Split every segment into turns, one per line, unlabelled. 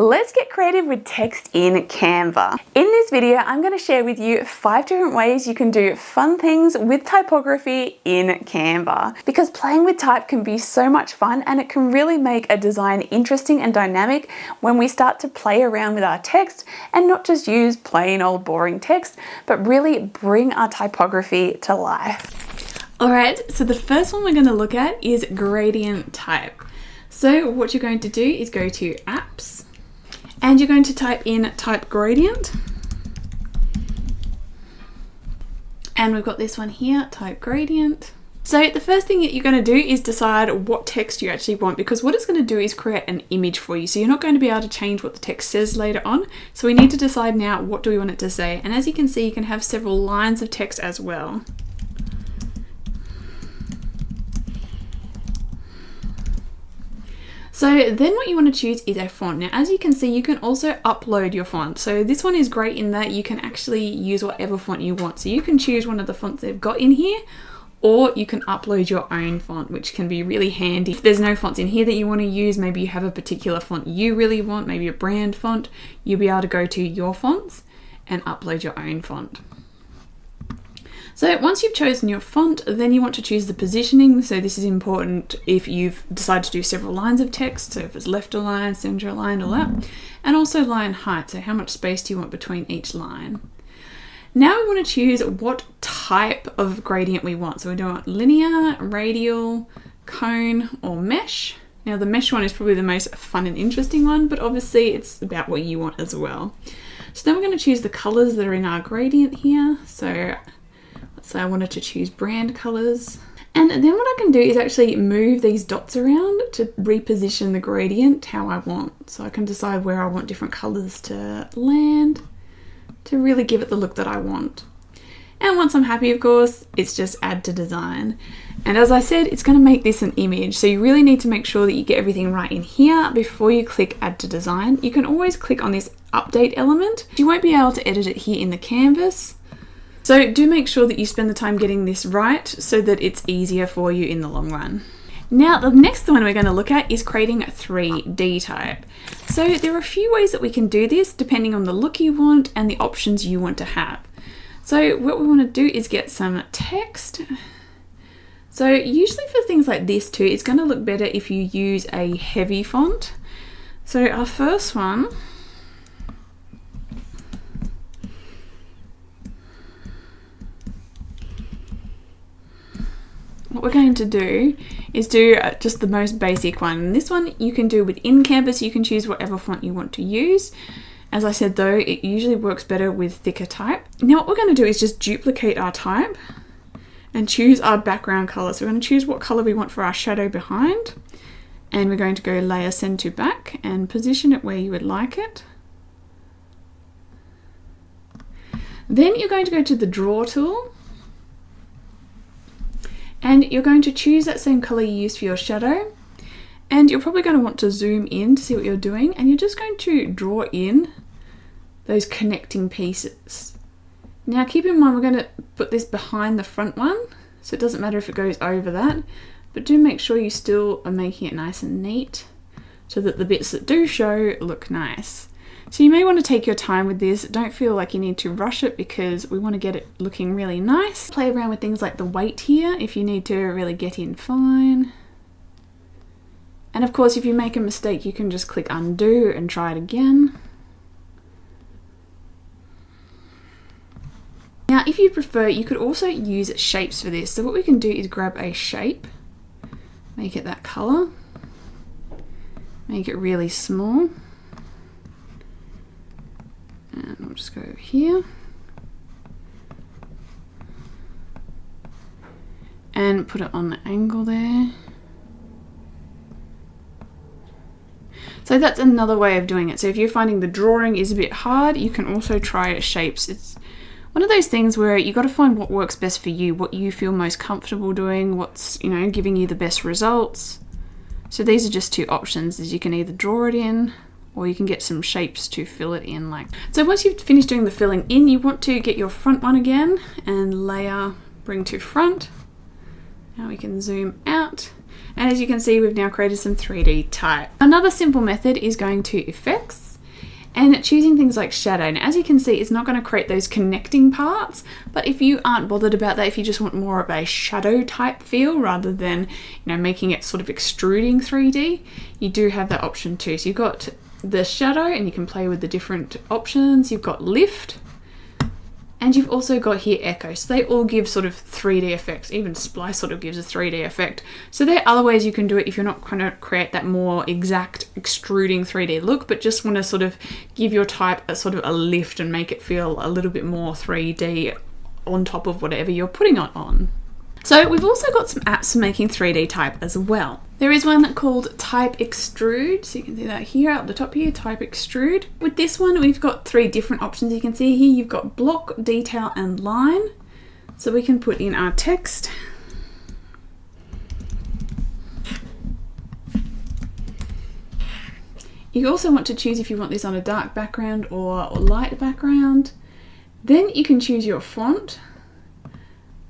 Let's get creative with text in Canva. In this video, I'm going to share with you 5 different ways you can do fun things with typography in Canva. Because playing with type can be so much fun and it can really make a design interesting and dynamic when we start to play around with our text and not just use plain old boring text, but really bring our typography to life. Alright, so the first one we're going to look at is gradient type. So what you're going to do is go to Apps, and you're going to type in type gradient. And we've got this one here, type gradient. So the first thing that you're going to do is decide what text you actually want, because what it's going to do is create an image for you. So you're not going to be able to change what the text says later on. So we need to decide now, what do we want it to say? And as you can see, you can have several lines of text as well. So then what you want to choose is a font. Now, as you can see, you can also upload your font. So this one is great in that you can actually use whatever font you want. So you can choose one of the fonts they've got in here, or you can upload your own font, which can be really handy. If there's no fonts in here that you want to use, maybe you have a particular font you really want, maybe a brand font, you'll be able to go to your fonts and upload your own font. So once you've chosen your font, then you want to choose the positioning. So this is important if you've decided to do several lines of text. So if it's left align, center align, all that. And also line height. So how much space do you want between each line? Now we want to choose what type of gradient we want. So we don't want linear, radial, cone, or mesh. Now the mesh one is probably the most fun and interesting one, but obviously it's about what you want as well. So then we're going to choose the colors that are in our gradient here. So I wanted to choose brand colors. And then what I can do is actually move these dots around to reposition the gradient how I want. So I can decide where I want different colors to land to really give it the look that I want. And once I'm happy, of course, it's just add to design. And as I said, it's going to make this an image. So you really need to make sure that you get everything right in here before you click add to design. You can always click on this update element. You won't be able to edit it here in the canvas. So do make sure that you spend the time getting this right so that it's easier for you in the long run. Now, the next one we're going to look at is creating a 3D type. So there are a few ways that we can do this depending on the look you want and the options you want to have. So what we want to do is get some text. So usually for things like this too, it's going to look better if you use a heavy font. So our first one, what we're going to do is do just the most basic one. And this one you can do within Canva, so you can choose whatever font you want to use. As I said though, it usually works better with thicker type. Now what we're going to do is just duplicate our type and choose our background color. So we're going to choose what color we want for our shadow behind. And we're going to go layer send to back and position it where you would like it. Then you're going to go to the draw tool. And you're going to choose that same color you used for your shadow, and you're probably going to want to zoom in to see what you're doing, and you're just going to draw in those connecting pieces. Now keep in mind we're going to put this behind the front one, so it doesn't matter if it goes over that, but do make sure you still are making it nice and neat so that the bits that do show look nice. So you may want to take your time with this. Don't feel like you need to rush it because we want to get it looking really nice. Play around with things like the weight here if you need to really get in fine. And of course, if you make a mistake, you can just click undo and try it again. Now, if you prefer, you could also use shapes for this. So what we can do is grab a shape, make it that color, make it really small. And we'll just go over here and put it on the angle there. So that's another way of doing it. So if you're finding the drawing is a bit hard, you can also try shapes. It's one of those things where you got to find what works best for you, what you feel most comfortable doing, what's, giving you the best results. So these are just two options, is you can either draw it in, or you can get some shapes to fill it in like. So once you've finished doing the filling in, you want to get your front one again and layer, bring to front. Now we can zoom out. And as you can see, we've now created some 3D type. Another simple method is going to Effects, And choosing things like shadow. Now, as you can see, it's not going to create those connecting parts, but if you aren't bothered about that, if you just want more of a shadow type feel rather than, making it sort of extruding 3D, you do have that option too. So you've got the shadow and you can play with the different options. You've got lift, and you've also got here echo. So they all give sort of 3D effects. Even splice sort of gives a 3D effect. So there are other ways you can do it if you're not going to create that more exact extruding 3D look, but just want to sort of give your type a sort of a lift and make it feel a little bit more 3D on top of whatever you're putting it on. So we've also got some apps for making 3D type as well. There is one called Extrude, so you can see that here up the top here, Extrude. With this one, we've got 3 different options. You can see here you've got block, detail, and line. So we can put in our text. You also want to choose if you want this on a dark background or light background. Then you can choose your font.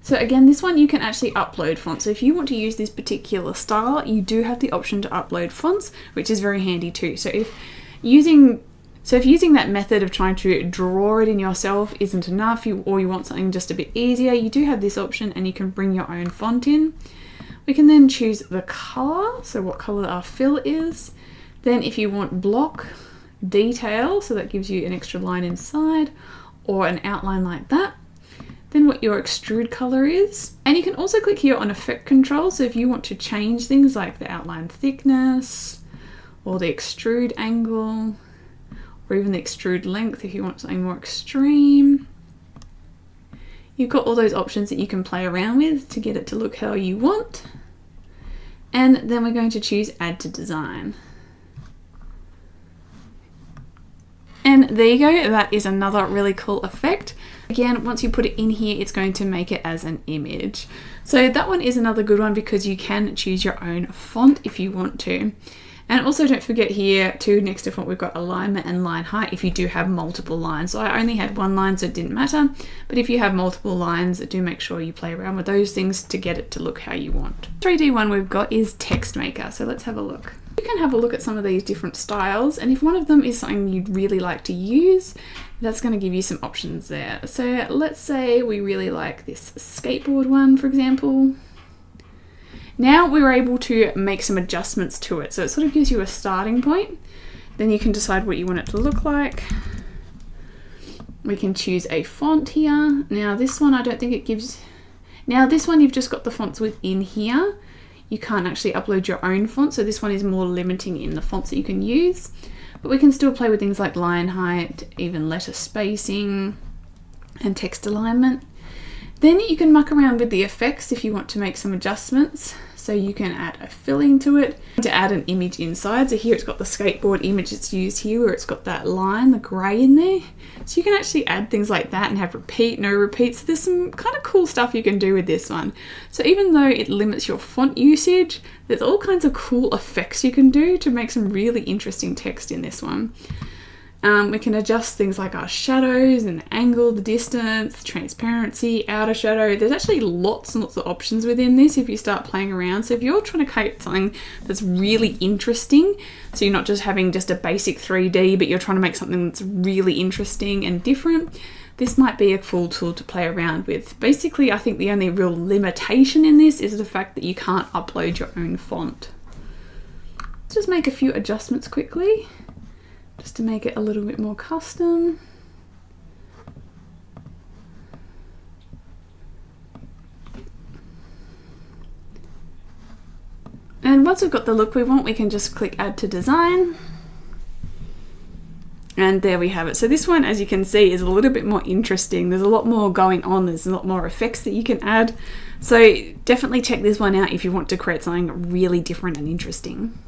So again, this one you can actually upload fonts. So if you want to use this particular style, you do have the option to upload fonts, which is very handy too. So if using that method of trying to draw it in yourself isn't enough, or you want something just a bit easier, you do have this option and you can bring your own font in. We can then choose the color, so what color our fill is. Then if you want block, detail, so that gives you an extra line inside, or an outline like that. Then what your extrude color is. And you can also click here on effect control. So if you want to change things like the outline thickness or the extrude angle, or even the extrude length if you want something more extreme. You've got all those options that you can play around with to get it to look how you want. And then we're going to choose add to design. And there you go, that is another really cool effect. Again, once you put it in here, it's going to make it as an image. So that one is another good one because you can choose your own font if you want to. And also don't forget here too, next to font, we've got alignment and line height if you do have multiple lines. So I only had one line, so it didn't matter. But if you have multiple lines, do make sure you play around with those things to get it to look how you want. 3D one we've got is Text Maker. So let's have a look. You can have a look at some of these different styles, and if one of them is something you'd really like to use, that's going to give you some options there. So let's say we really like this skateboard one, for example. Now we're able to make some adjustments to it. So it sort of gives you a starting point. Then you can decide what you want it to look like. We can choose a font here. Now this one, I don't think it gives... Now this one, you've just got the fonts within here. You can't actually upload your own font, so this one is more limiting in the fonts that you can use. But we can still play with things like line height, even letter spacing, and text alignment. Then you can muck around with the effects if you want to make some adjustments. So you can add a filling to it, to add an image inside. So here it's got the skateboard image that's used here where it's got that line, the grey in there. So you can actually add things like that and have repeat, no repeats. There's some kind of cool stuff you can do with this one. So even though it limits your font usage, there's all kinds of cool effects you can do to make some really interesting text in this one. We can adjust things like our shadows and the angle, the distance, transparency, outer shadow. There's actually lots and lots of options within this if you start playing around. So if you're trying to create something that's really interesting, so you're not just having just a basic 3D, but you're trying to make something that's really interesting and different, this might be a cool tool to play around with. Basically, I think the only real limitation in this is the fact that you can't upload your own font. Let's just make a few adjustments quickly, just to make it a little bit more custom. And once we've got the look we want, we can just click add to design. And there we have it. So this one, as you can see, is a little bit more interesting. There's a lot more going on. There's a lot more effects that you can add. So definitely check this one out if you want to create something really different and interesting.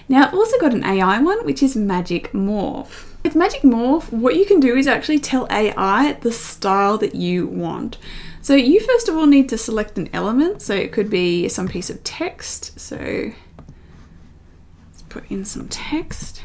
Now I've also got an AI one, which is Magic Morph. With Magic Morph, what you can do is actually tell AI the style that you want. So you first of all need to select an element. So it could be some piece of text. So let's put in some text.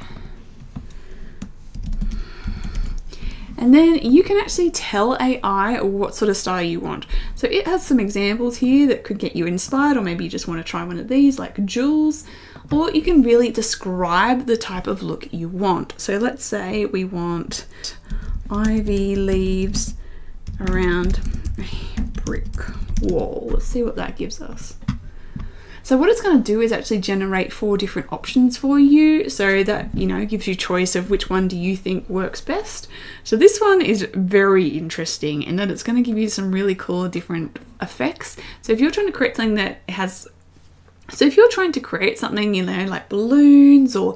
And then you can actually tell AI what sort of style you want. So it has some examples here that could get you inspired, or maybe you just want to try one of these like jewels. or you can really describe the type of look you want. So let's say we want ivy leaves around a brick wall. Let's see what that gives us. So what it's going to do is actually generate 4 different options for you, so that, you know, gives you choice of which one do you think works best. So this one is very interesting in that it's going to give you some really cool different effects. So if you're trying to create something that has, so if you're trying to create something, you know, like balloons or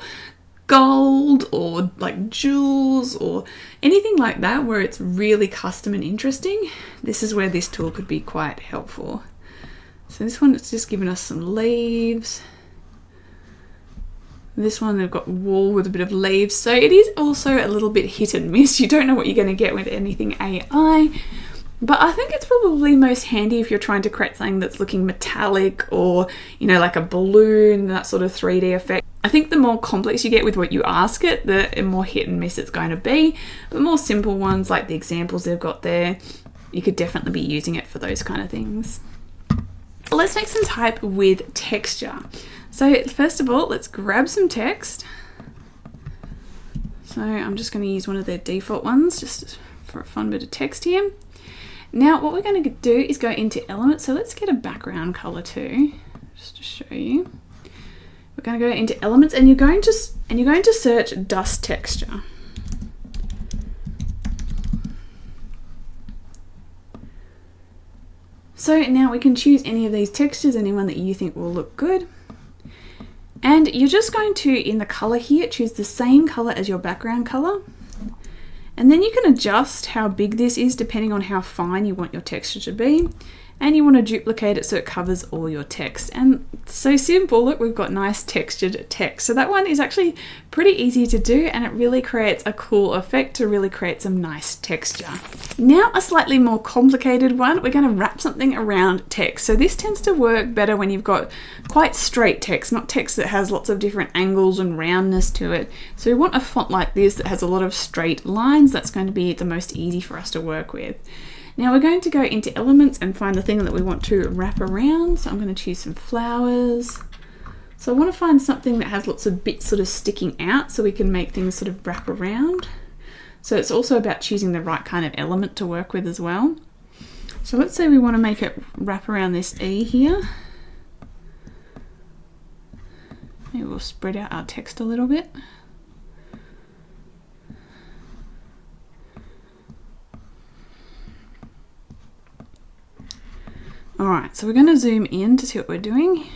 gold or like jewels or anything like that where it's really custom and interesting, this is where this tool could be quite helpful. So this one, it's just giving us some leaves. This one, they've got wall with a bit of leaves. So it is also a little bit hit and miss. You don't know what you're going to get with anything AI. But I think it's probably most handy if you're trying to create something that's looking metallic or, you know, like a balloon, that sort of 3D effect. I think the more complex you get with what you ask it, the more hit and miss it's going to be. But more simple ones like the examples they've got there, you could definitely be using it for those kind of things. Let's make some type with texture. So first of all, let's grab some text. So I'm just going to use one of their default ones just for a fun bit of text here. Now what we're going to do is go into elements. So let's get a background color too, just to show you. We're going to go into elements, and you're going to search dust texture. So now we can choose any of these textures, anyone that you think will look good. And you're just going to, in the color here, choose the same color as your background color. And then you can adjust how big this is depending on how fine you want your texture to be. And you want to duplicate it so it covers all your text. And so simple, look, we've got nice textured text. So that one is actually pretty easy to do, and it really creates a cool effect to really create some nice texture. Now a slightly more complicated one, we're going to wrap something around text. So this tends to work better when you've got quite straight text, not text that has lots of different angles and roundness to it. So we want a font like this that has a lot of straight lines. That's going to be the most easy for us to work with. Now we're going to go into elements and find the thing that we want to wrap around. So I'm going to choose some flowers. So I want to find something that has lots of bits sort of sticking out so we can make things sort of wrap around. So it's also about choosing the right kind of element to work with as well. So let's say we want to make it wrap around this E here. Maybe we'll spread out our text a little bit. Alright, so we're going to zoom in to see what we're doing.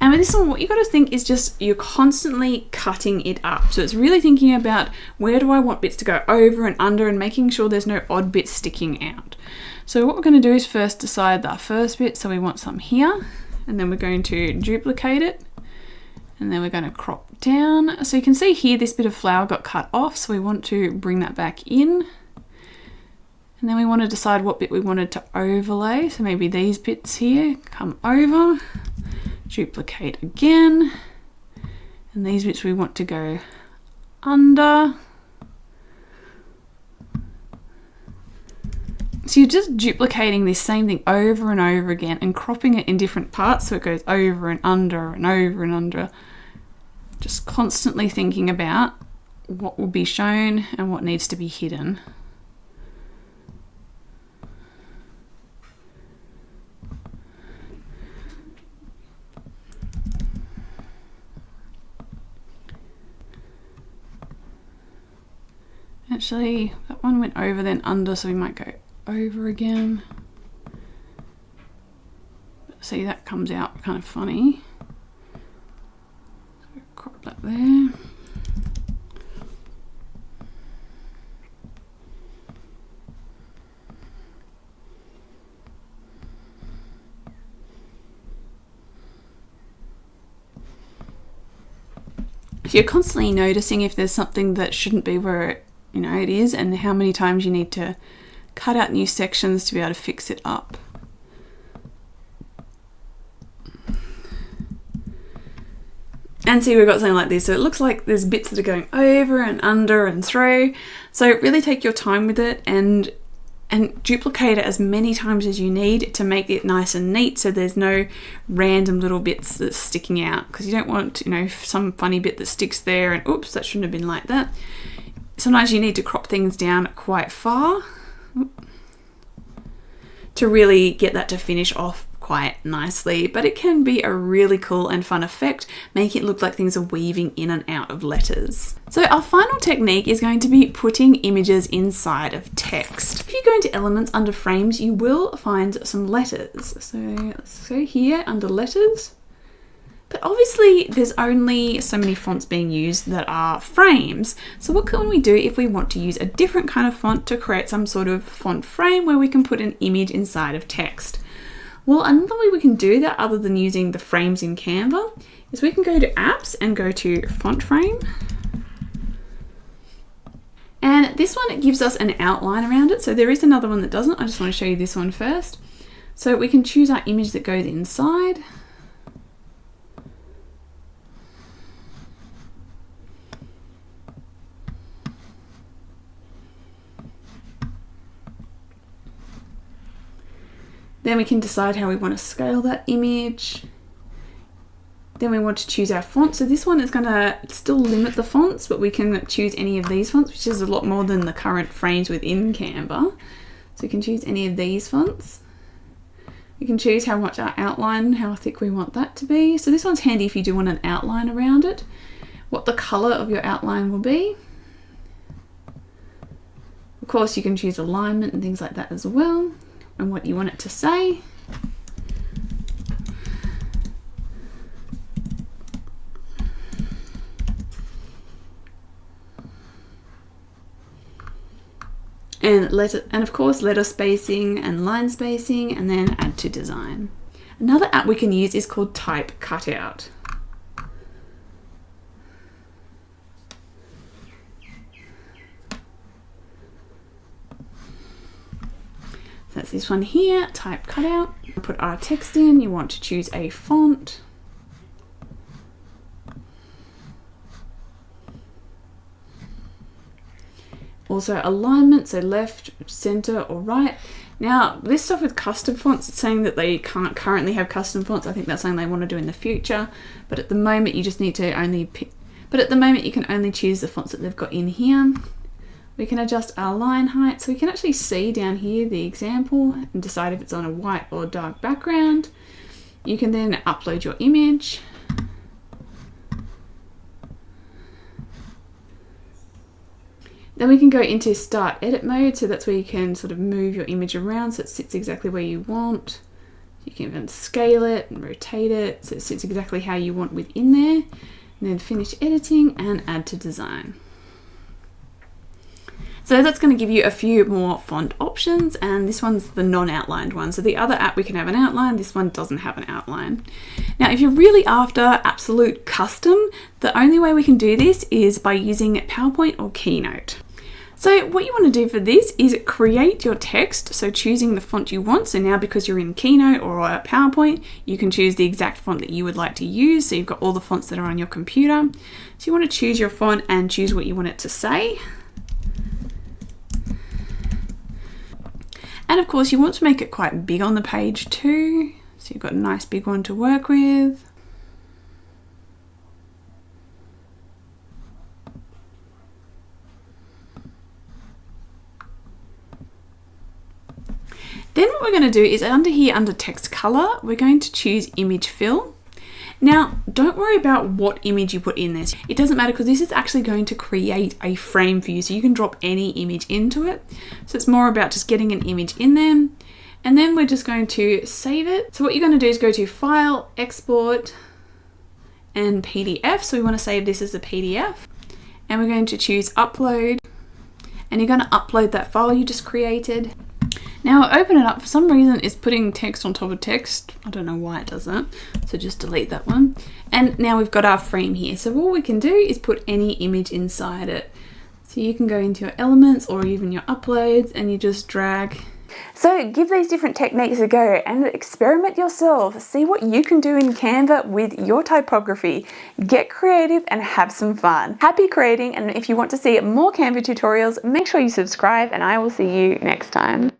And with this one, what you've got to think is just you're constantly cutting it up. So it's really thinking about where do I want bits to go over and under and making sure there's no odd bits sticking out. So what we're going to do is first decide the first bit. So we want some here, and then we're going to duplicate it. And then we're going to crop down. So you can see here this bit of flower got cut off. So we want to bring that back in. And then we want to decide what bit we wanted to overlay. So maybe these bits here come over, duplicate again. And these bits we want to go under. So you're just duplicating this same thing over and over again and cropping it in different parts so it goes over and under and over and under. Just constantly thinking about what will be shown and what needs to be hidden. Actually, that one went over then under, so we might go over again. See, that comes out kind of funny. So crop that there. So you're constantly noticing if there's something that shouldn't be where it is, and how many times you need to cut out new sections to be able to fix it up. And see, we've got something like this. So it looks like there's bits that are going over and under and through. So really take your time with it, and and duplicate it as many times as you need to make it nice and neat, so there's no random little bits that's sticking out, because you don't want, you know, some funny bit that sticks there and oops, that shouldn't have been like that. Sometimes you need to crop things down quite far to really get that to finish off quite nicely, but it can be a really cool and fun effect, making it look like things are weaving in and out of letters. So our final technique is going to be putting images inside of text. If you go into elements under frames, you will find some letters. So let's go here under letters. But obviously there's only so many fonts being used that are frames. So what can we do if we want to use a different kind of font to create some sort of font frame where we can put an image inside of text? Well, another way we can do that, other than using the frames in Canva, is we can go to apps and go to font frame. And this one, it gives us an outline around it. So there is another one that doesn't. I just want to show you this one first. So we can choose our image that goes inside. Then we can decide how we want to scale that image. Then we want to choose our font. So this one is going to still limit the fonts, but we can choose any of these fonts, which is a lot more than the current frames within Canva. So we can choose any of these fonts. We can choose how much our outline, how thick we want that to be. So this one's handy if you do want an outline around it, what the color of your outline will be. Of course, you can choose alignment and things like that as well, and what you want it to say. And of course letter spacing and line spacing, and then add to design. Another app we can use is called Type Cutout. So that's this one here, Type Cutout. Put our text in, you want to choose a font. Also alignment, so left, center, or right. Now this stuff with custom fonts, it's saying that they can't currently have custom fonts. I think that's something they want to do in the future, but at the moment you just need to only pick, but at the moment you can only choose the fonts that they've got in here. We can adjust our line height, so we can actually see down here the example and decide if it's on a white or dark background. You can then upload your image. Then we can go into start edit mode, so that's where you can sort of move your image around so it sits exactly where you want. You can even scale it and rotate it so it sits exactly how you want within there. And then finish editing and add to design. So that's going to give you a few more font options, and this one's the non-outlined one. So the other app we can have an outline, this one doesn't have an outline. Now if you're really after absolute custom, the only way we can do this is by using PowerPoint or Keynote. So what you want to do for this is create your text, so choosing the font you want. So now because you're in Keynote or PowerPoint, you can choose the exact font that you would like to use. So you've got all the fonts that are on your computer. So you want to choose your font and choose what you want it to say. And of course you want to make it quite big on the page too. So you've got a nice big one to work with. Then what we're going to do is under here, under text color, we're going to choose image fill. Now, don't worry about what image you put in this. It doesn't matter because this is actually going to create a frame for you. So you can drop any image into it. So it's more about just getting an image in there. And then we're just going to save it. So what you're going to do is go to File, Export, and PDF. So we want to save this as a PDF. And we're going to choose Upload. And you're going to upload that file you just created. Now open it up. For some reason it's putting text on top of text. I don't know why it does that. So just delete that one. And now we've got our frame here. So all we can do is put any image inside it. So you can go into your elements or even your uploads and you just drag So give these different techniques a go and experiment yourself. See what you can do in Canva with your typography. Get creative and have some fun. Happy creating, and if you want to see more Canva tutorials, make sure you subscribe and I will see you next time.